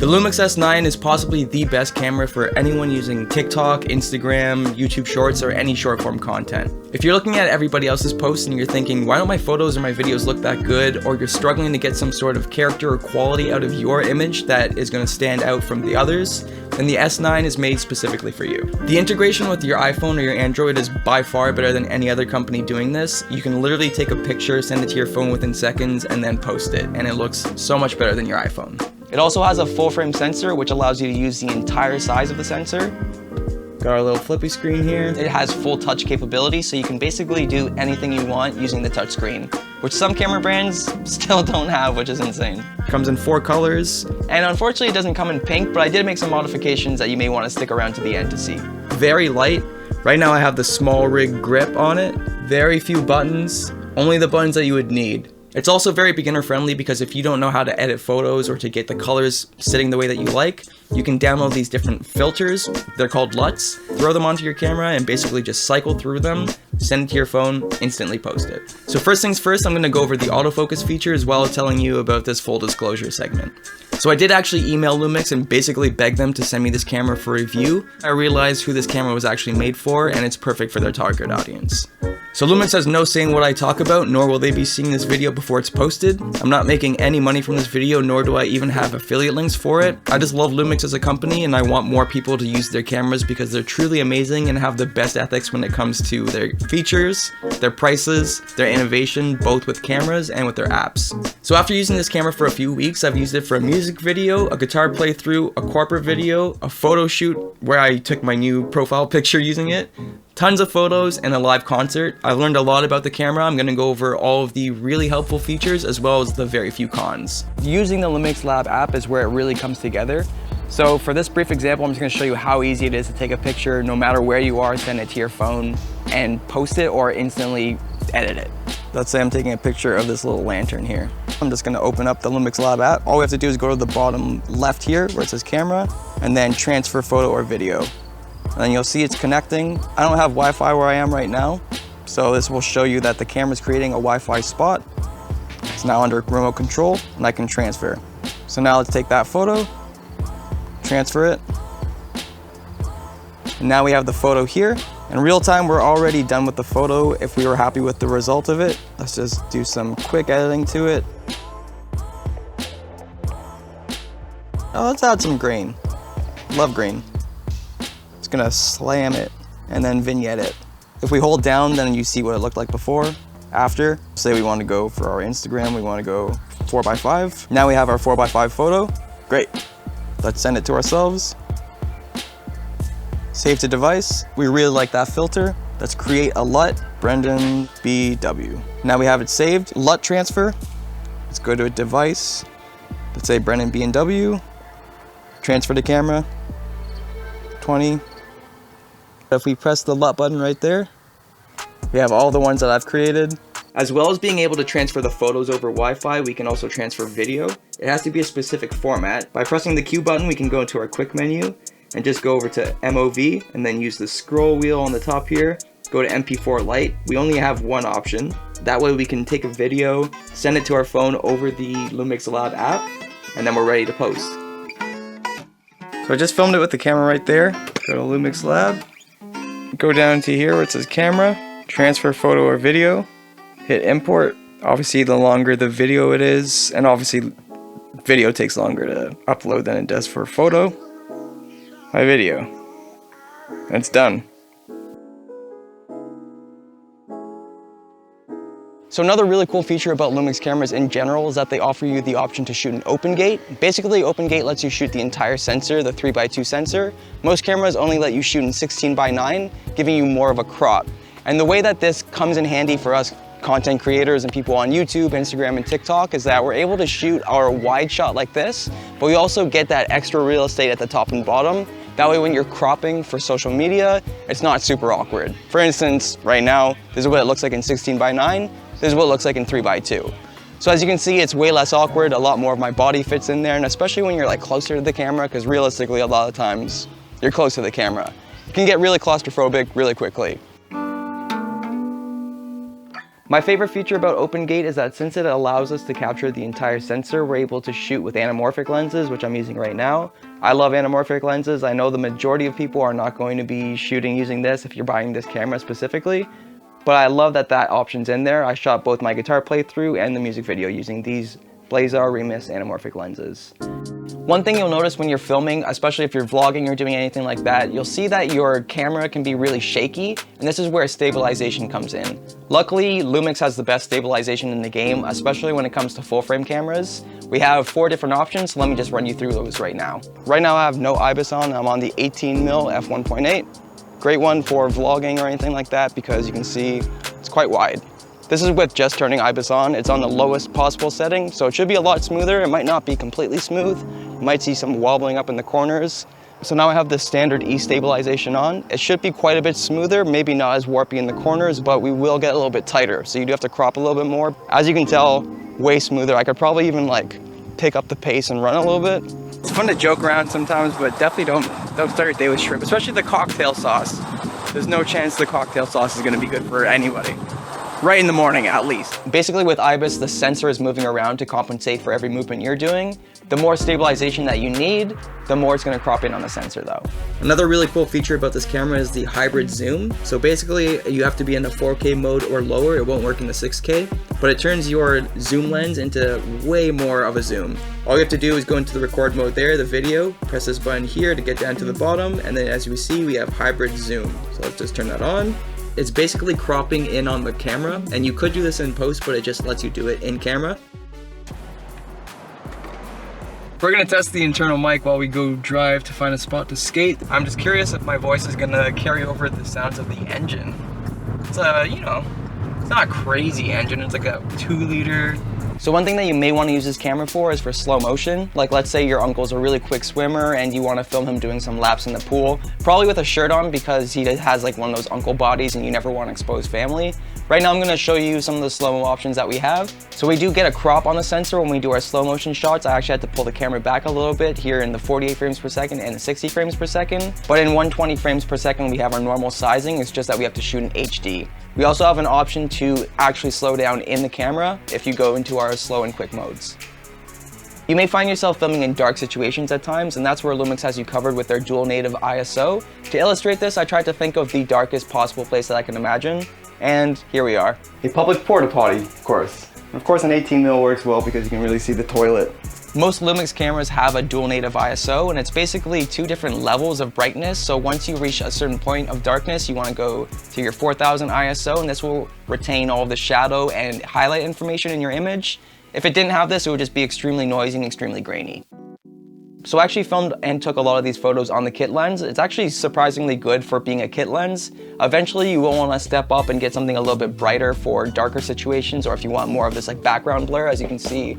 The Lumix S9 is possibly the best camera for anyone using TikTok, Instagram, YouTube Shorts, or any short form content. If you're looking at everybody else's posts and you're thinking, why don't my photos or my videos look that good, or you're struggling to get some sort of character or quality out of your image that is going to stand out from the others, then the S9 is made specifically for you. The integration with your iPhone or your Android is by far better than any other company doing this. You can literally take a picture, send it to your phone within seconds, and then post it, and it looks so much better than your iPhone. It also has a full frame sensor, which allows you to use the entire size of the sensor. Got our little flippy screen here. It has full touch capability, so you can basically do anything you want using the touch screen, which some camera brands still don't have, which is insane. Comes in 4 colors, and unfortunately it doesn't come in pink, but I did make some modifications that you may want to stick around to the end to see. Very light. Right now I have the small rig grip on it. Very few buttons, only the buttons that you would need. It's also very beginner friendly because if you don't know how to edit photos or to get the colors sitting the way that you like, you can download these different filters. They're called LUTs. Throw them onto your camera and basically just cycle through them, send it to your phone, instantly post it. So first things first, I'm going to go over the autofocus feature as well as telling you about this full disclosure segment. So I did actually email Lumix and basically beg them to send me this camera for review. I realized who this camera was actually made for, and it's perfect for their target audience. So Lumix has no say in what I talk about, nor will they be seeing this video before it's posted. I'm not making any money from this video, nor do I even have affiliate links for it. I just love Lumix as a company, and I want more people to use their cameras because they're truly amazing and have the best ethics when it comes to their features, their prices, their innovation, both with cameras and with their apps. So after using this camera for a few weeks, I've used it for a music video, a guitar playthrough, a corporate video, a photo shoot where I took my new profile picture using it, tons of photos, and a live concert. I learned a lot about the camera. I'm going to go over all of the really helpful features as well as the very few cons. Using the Lumix Lab app is where it really comes together. So for this brief example, I'm just going to show you how easy it is to take a picture no matter where you are, send it to your phone, and post it or instantly edit it. Let's say I'm taking a picture of this little lantern here. I'm just going to open up the Lumix Lab app. All we have to do is go to the bottom left here where it says camera, and then transfer photo or video. And then you'll see it's connecting. I don't have Wi-Fi where I am right now, so this will show you that the camera is creating a Wi-Fi spot. It's now under remote control, and I can transfer. So now let's take that photo, transfer it. And now we have the photo here. In real time, we're already done with the photo. If we were happy with the result of it, let's just do some quick editing to it. Oh, let's add some green. Love green. Gonna slam it and then vignette it. If we hold down, then you see what it looked like before, after. Say we want to go for our Instagram, we want to go 4x5. Now we have our 4x5 photo. Great. Let's send it to ourselves. Save to device. We really like that filter. Let's create a LUT, Brendan BW. Now we have it saved. LUT transfer. Let's go to a device. Let's say Brendan B&W. Transfer to camera. 20. If we press the LUT button right there, we have all the ones that I've created. As well as being able to transfer the photos over Wi-Fi, we can also transfer video. It has to be a specific format. By pressing the Q button, we can go into our quick menu and just go over to MOV and then use the scroll wheel on the top here. Go to MP4 Lite. We only have one option. That way we can take a video, send it to our phone over the Lumix Lab app, and then we're ready to post. So I just filmed it with the camera right there. Go to Lumix Lab. Go down to here where it says camera, transfer photo or video, hit import. Obviously the longer the video it is, and obviously video takes longer to upload than it does for photo. My video. And it's done. So another really cool feature about Lumix cameras in general is that they offer you the option to shoot an open gate. Basically, open gate lets you shoot the entire sensor, the 3x2 sensor. Most cameras only let you shoot in 16:9, giving you more of a crop. And the way that this comes in handy for us content creators and people on YouTube, Instagram, and TikTok is that we're able to shoot our wide shot like this, but we also get that extra real estate at the top and bottom. That way when you're cropping for social media, it's not super awkward. For instance, right now, this is what it looks like in 16:9. This is what it looks like in 3x2. So as you can see, it's way less awkward, a lot more of my body fits in there, and especially when you're like closer to the camera, because realistically, a lot of times, you're close to the camera. It can get really claustrophobic really quickly. My favorite feature about Open Gate is that since it allows us to capture the entire sensor, we're able to shoot with anamorphic lenses, which I'm using right now. I love anamorphic lenses. I know the majority of people are not going to be shooting using this if you're buying this camera specifically, but I love that that option's in there. I shot both my guitar playthrough and the music video using these Blazar Remus anamorphic lenses. One thing you'll notice when you're filming, especially if you're vlogging or doing anything like that, you'll see that your camera can be really shaky, and this is where stabilization comes in. Luckily, Lumix has the best stabilization in the game, especially when it comes to full frame cameras. We have 4 different options, so let me just run you through those right now. Right now I have no IBIS on, I'm on the 18mm f1.8. Great one for vlogging or anything like that because you can see it's quite wide. This is with just turning IBIS on. It's on the lowest possible setting, so it should be a lot smoother. It might not be completely smooth. You might see some wobbling up in the corners. So now I have the standard E stabilization on. It should be quite a bit smoother, maybe not as warpy in the corners, but we will get a little bit tighter. So you do have to crop a little bit more. As you can tell, way smoother. I could probably even like pick up the pace and run a little bit. It's fun to joke around sometimes, but definitely don't start your day with shrimp, especially the cocktail sauce. There's no chance the cocktail sauce is gonna be good for anybody. Right in the morning, at least. Basically with IBIS, the sensor is moving around to compensate for every movement you're doing. The more stabilization that you need, the more it's gonna crop in on the sensor though. Another really cool feature about this camera is the hybrid zoom. So basically, you have to be in the 4K mode or lower. It won't work in the 6K, but it turns your zoom lens into way more of a zoom. All you have to do is go into the record mode there, the video, press this button here to get down to the bottom, and then as you see, we have hybrid zoom. So let's just turn that on. It's basically cropping in on the camera, and you could do this in post, but it just lets you do it in camera. We're gonna test the internal mic while we go drive to find a spot to skate. I'm just curious if my voice is gonna carry over the sounds of the engine. It's you know, it's not a crazy engine, it's like a 2-liter. So one thing that you may want to use this camera for is for slow motion. Like let's say your uncle's a really quick swimmer and you want to film him doing some laps in the pool, probably with a shirt on because he has like one of those uncle bodies and you never want to expose family. Right now I'm going to show you some of the slow-mo options that we have. So we do get a crop on the sensor when we do our slow motion shots. I actually had to pull the camera back a little bit here in the 48 frames per second and the 60 frames per second. But in 120 frames per second we have our normal sizing. It's just that we have to shoot in HD. We also have an option to actually slow down in the camera if you go into our slow and quick modes. You may find yourself filming in dark situations at times, and that's where Lumix has you covered with their dual native ISO. To illustrate this, I tried to think of the darkest possible place that I can imagine, and here we are. A public porta potty, of course. Of course, an 18mm works well because you can really see the toilet. Most Lumix cameras have a dual native ISO, and it's basically 2 different levels of brightness. So once you reach a certain point of darkness, you want to go to your 4000 ISO, and this will retain all of the shadow and highlight information in your image. If it didn't have this, it would just be extremely noisy and extremely grainy. So I actually filmed and took a lot of these photos on the kit lens. It's actually surprisingly good for being a kit lens. Eventually you will want to step up and get something a little bit brighter for darker situations, or if you want more of this like background blur. As you can see,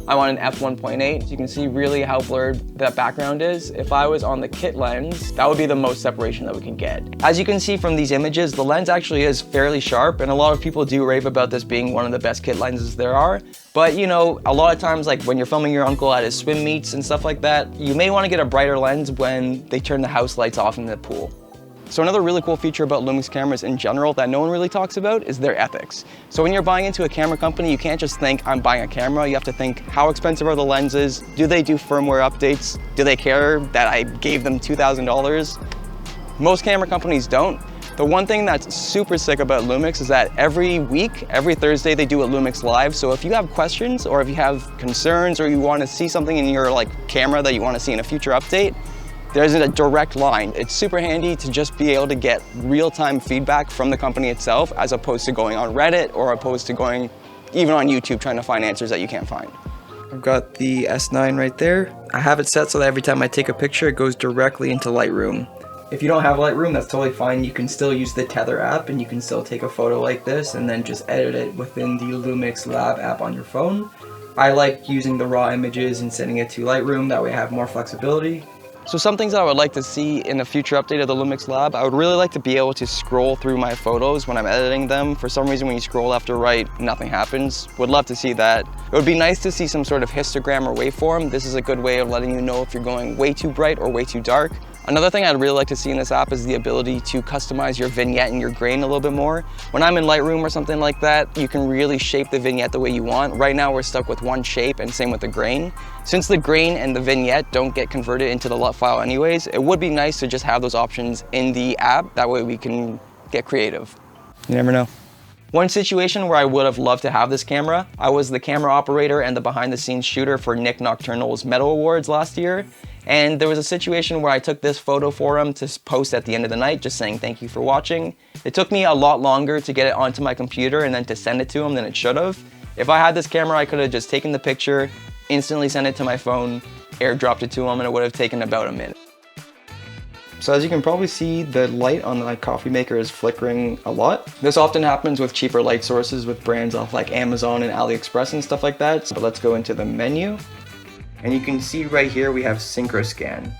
I'm on an f1.8, so you can see really how blurred that background is. If I was on the kit lens, that would be the most separation that we can get. As you can see from these images, the lens actually is fairly sharp, and a lot of people do rave about this being one of the best kit lenses there are. But you know, a lot of times, like when you're filming your uncle at his swim meets and stuff like that, you may want to get a brighter lens when they turn the house lights off in the pool. So another really cool feature about Lumix cameras in general that no one really talks about is their ethics. So when you're buying into a camera company, you can't just think, I'm buying a camera. You have to think, how expensive are the lenses? Do they do firmware updates? Do they care that I gave them $2,000? Most camera companies don't. The one thing that's super sick about Lumix is that every week, every Thursday, they do a Lumix Live. So if you have questions or if you have concerns or you want to see something in your camera that you want to see in a future update, there's a direct line. It's super handy to just be able to get real-time feedback from the company itself as opposed to going on Reddit or opposed to going even on YouTube trying to find answers that you can't find. I've got the S9 right there. I have it set so that every time I take a picture, it goes directly into Lightroom. If you don't have Lightroom, that's totally fine. You can still use the Tether app and you can still take a photo like this and then just edit it within the Lumix Lab app on your phone. I like using the raw images and sending it to Lightroom, that way I have more flexibility. So some things that I would like to see in a future update of the Lumix Lab, I would really like to be able to scroll through my photos when I'm editing them. For some reason, when you scroll left or right, nothing happens. Would love to see that. It would be nice to see some sort of histogram or waveform. This is a good way of letting you know if you're going way too bright or way too dark. Another thing I'd really like to see in this app is the ability to customize your vignette and your grain a little bit more. When I'm in Lightroom or something like that, you can really shape the vignette the way you want. Right now we're stuck with one shape, and same with the grain. Since the grain and the vignette don't get converted into the LUT file anyways, it would be nice to just have those options in the app. That way we can get creative. You never know. One situation where I would have loved to have this camera, I was the camera operator and the behind the scenes shooter for Nick Nocturnal's Medal Awards last year. And there was a situation where I took this photo for him to post at the end of the night, just saying thank you for watching. It took me a lot longer to get it onto my computer and then to send it to him than it should have. If I had this camera, I could have just taken the picture, instantly sent it to my phone, airdropped it to him, and it would have taken about a minute. So as you can probably see, the light on my coffee maker is flickering a lot. This often happens with cheaper light sources with brands off like Amazon and AliExpress and stuff like that. So let's go into the menu. And you can see right here we have SynchroScan.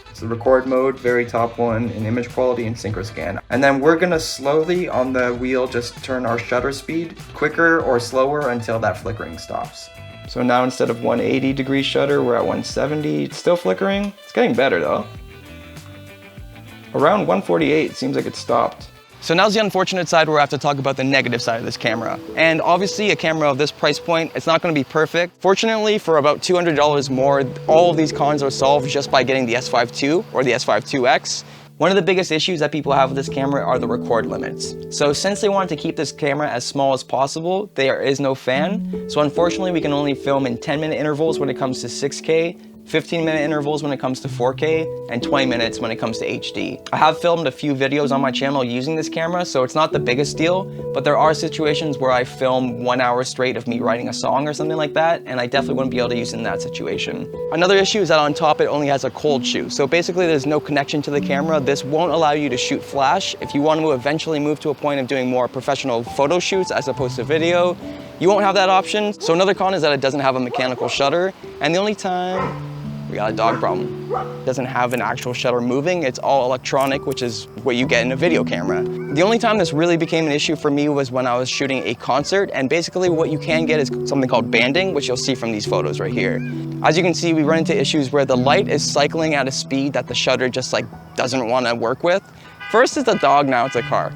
It's the record mode, very top one, in image quality and SynchroScan. And then we're gonna slowly on the wheel just turn our shutter speed quicker or slower until that flickering stops. So now instead of 180 degree shutter, we're at 170. It's still flickering. It's getting better though. Around 148, it seems like it stopped. So now's the unfortunate side where I have to talk about the negative side of this camera. And obviously a camera of this price point, it's not gonna be perfect. Fortunately, for about $200 more, all of these cons are solved just by getting the S5 II or the S5 IIX. One of the biggest issues that people have with this camera are the record limits. So since they wanted to keep this camera as small as possible, there is no fan. So unfortunately, we can only film in 10-minute intervals when it comes to 6K, 15-minute intervals when it comes to 4K, and 20 minutes when it comes to HD. I have filmed a few videos on my channel using this camera, so it's not the biggest deal, but there are situations where I film 1 hour straight of me writing a song or something like that, and I definitely wouldn't be able to use it in that situation. Another issue is that on top it only has a cold shoe, so basically there's no connection to the camera. This won't allow you to shoot flash. If you want to eventually move to a point of doing more professional photo shoots as opposed to video, you won't have that option. So another con is that it doesn't have a mechanical shutter, and the only time we got a dog problem. It doesn't have an actual shutter moving, it's all electronic, which is what you get in a video camera. The only time this really became an issue for me was when I was shooting a concert, and basically what you can get is something called banding, which you'll see from these photos right here. As you can see, we run into issues where the light is cycling at a speed that the shutter just like doesn't want to work with. First it's a dog, now it's a car.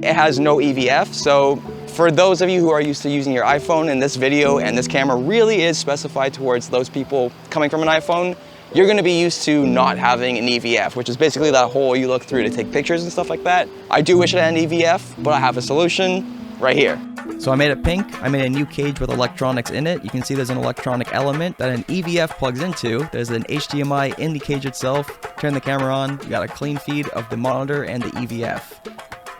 It has no EVF, so for those of you who are used to using your iPhone in this video, and this camera really is specified towards those people coming from an iPhone, you're gonna be used to not having an EVF, which is basically that hole you look through to take pictures and stuff like that. I do wish it had an EVF, but I have a solution right here. So I made it pink. I made a new cage with electronics in it. You can see there's an electronic element that an EVF plugs into. There's an HDMI in the cage itself. Turn the camera on, you got a clean feed of the monitor and the EVF.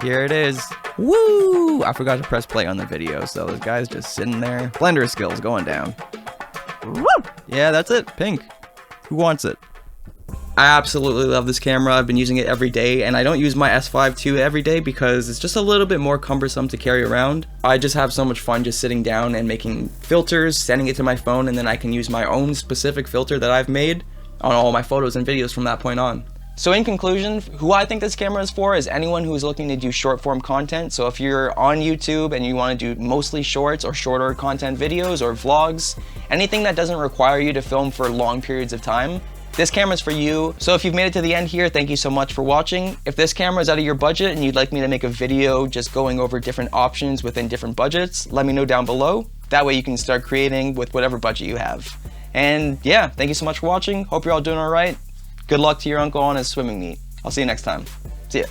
Here it is. Woo! I forgot to press play on the video, so this guy's just sitting there. Blender skills going down. Woo! Yeah, that's it. Pink. Who wants it? I absolutely love this camera. I've been using it every day, and I don't use my S5 II every day because it's just a little bit more cumbersome to carry around. I just have so much fun just sitting down and making filters, sending it to my phone, and then I can use my own specific filter that I've made on all my photos and videos from that point on. So in conclusion, who I think this camera is for is anyone who's looking to do short form content. So if you're on YouTube and you want to do mostly shorts or shorter content videos or vlogs, anything that doesn't require you to film for long periods of time, this camera's for you. So if you've made it to the end here, thank you so much for watching. If this camera is out of your budget and you'd like me to make a video just going over different options within different budgets, let me know down below. That way you can start creating with whatever budget you have. And yeah, thank you so much for watching. Hope you're all doing all right. Good luck to your uncle on his swimming meet. I'll see you next time. See ya.